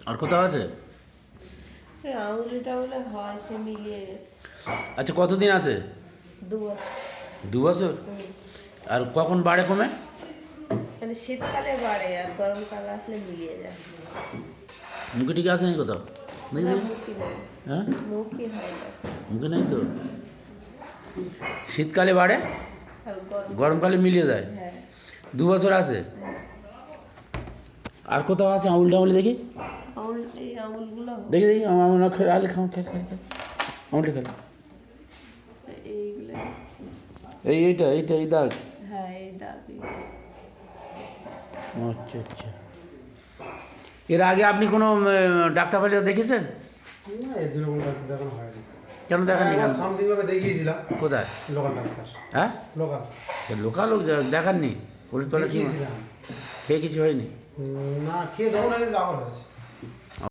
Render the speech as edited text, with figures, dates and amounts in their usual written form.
আর কোথাও আছে? আঙুলিটা বলে হয়, সে মিলিয়ে গেছে। আচ্ছা, কতদিন আছে? 2 বছর। 2 বছর? আর কখন বাড়ে কমে? মানে শীতকালে বাড়ে আর গরমকালে আসলে মিলিয়ে যায়। মুখে ঠিক আছে নাকি কোথাও? দেখি না, দেখি। মুখই নেই। হ্যাঁ, মুখই হয় না। মুখে নেই তো। শীতকালে বাড়ে, আর গরমকালে মিলিয়ে যায়। হ্যাঁ। 2 বছর আছে। হ্যাঁ। আর কোথাও আছে আঙুল টাঙুলি দেখি? এই আঙুলগুলো দেখি দেখি, আমার আলে খাও, খেল খেল খেল, আঙুলটা খেল। এইগুলো। এইটা এইটা এই দাগ? হ্যাঁ, এই দাবি। আচ্ছা আচ্ছা। এর আগে আপনি কোনো ডাক্তার ফাক্তার দেখেছেন? না, এর জন্য কোনো ডাক্তার দেখানো হয়নি। কেন দেখাননি? কেন? সামথিংভাবে দেখিয়েছিলাম কোথায়? Local doctor. হ্যাঁ, লোকাল লোকাল লোক দেখাননি? পুলিশ তলা কি দেখিয়েছিলাম। খেয়ে কিছু হয়নি? না, খেয়ে যখন আগে আবার হয়েছে।